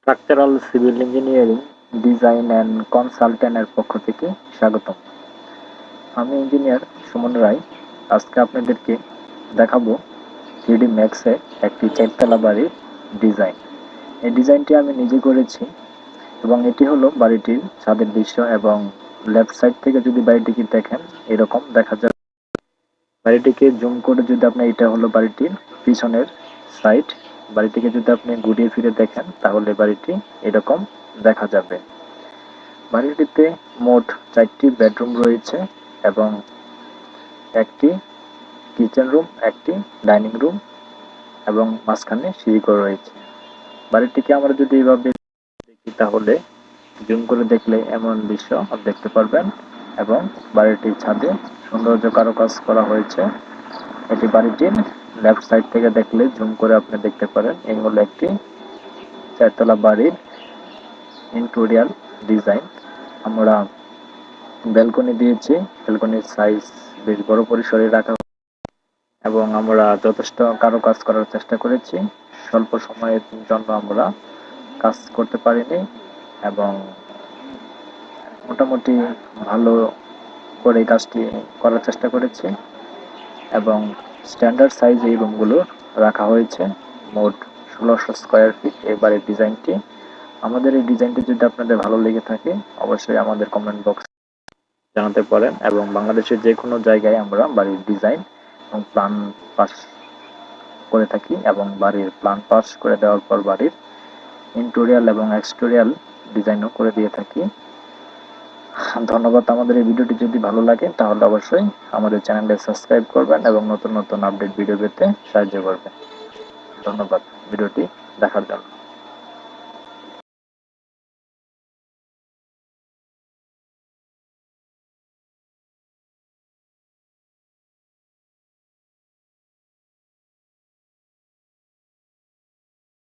Structural civil engineering design and কনসালটেন্টের পক্ষ থেকে স্বাগতম। আমি ইঞ্জিনিয়ার সুমন রায়। আজকে আপনাদেরকে দেখাবো 3D ম্যাক্সে একটি চারতলা বাড়ির ডিজাইন। এই ডিজাইনটি আমি নিজে করেছি এবং এটি হলো বাড়িটির ছাদের দৃশ্য এবং লেফট সাইড থেকে যদি বাড়িটিকে দেখেন এরকম দেখা যায়। বাড়িটিকে জুম করে যদি আপনি, এটা হলো বাড়িটির পিছনের সাইড, বাড়িটিকে যদি আপনি ঘুরিয়ে ফিরে দেখেন তাহলে বাড়িটি এরকম দেখা যাবে। বাড়িটিতে মোট 4টি বেডরুম রয়েছে এবং একটি কিচেন রুম, একটি ডাইনিং রুম এবং মাঝখানে সিঁড়িঘর রয়েছে। বাড়িটিকে আমরা যদি এইভাবে দেখি তাহলে জুম করে দেখলে এমন দৃশ্য দেখতে পারবেন এবং বাড়িটির ছাদে সৌন্দর্য কারুকাজ করা হয়েছে। এটি বাড়িটির লেফট সাইড থেকে দেখলে জুম করে আপনি দেখতে পারেন এই হলো একটি চারতলা বাড়ির ইন্টেরিয়র ডিজাইন। আমরা ব্যালকনি দিয়েছি, ব্যালকনির সাইজ বেশ বড় পরিসরে রাখা এবং আমরা যথেষ্ট কারুকাজ করার চেষ্টা করেছি। স্বল্প সময়ের জন্য আমরা কাজ করতে পারিনি এবং মোটামুটি ভালো করে কাজটি করার চেষ্টা করেছি এবং স্ট্যান্ডার্ড সাইজ এই রুমগুলো রাখা হয়েছে। মোট 1600 স্কোয়ার ফিট এই বাড়ির ডিজাইনটি। আমাদের এই ডিজাইনটি যদি আপনাদের ভালো লেগে থাকে অবশ্যই আমাদের কমেন্ট বক্স জানাতে পারেন এবং বাংলাদেশের যে কোনো জায়গায় আমরা বাড়ির ডিজাইন এবং প্ল্যান পাস করে থাকি এবং বাড়ির প্ল্যান পাস করে দেওয়ার পর বাড়ির ইন্টেরিয়র এবং এক্সটেরিয়র ডিজাইনও করে দিয়ে থাকি। ধন্যবাদ। আমাদের এই ভিডিওটি যদি ভালো লাগে তাহলে অবশ্যই আমাদের চ্যানেলটি সাবস্ক্রাইব করবেন এবং নতুন নতুন আপডেট ভিডিও পেতে সাহায্য করবেন। ধন্যবাদ ভিডিওটি দেখার জন্য।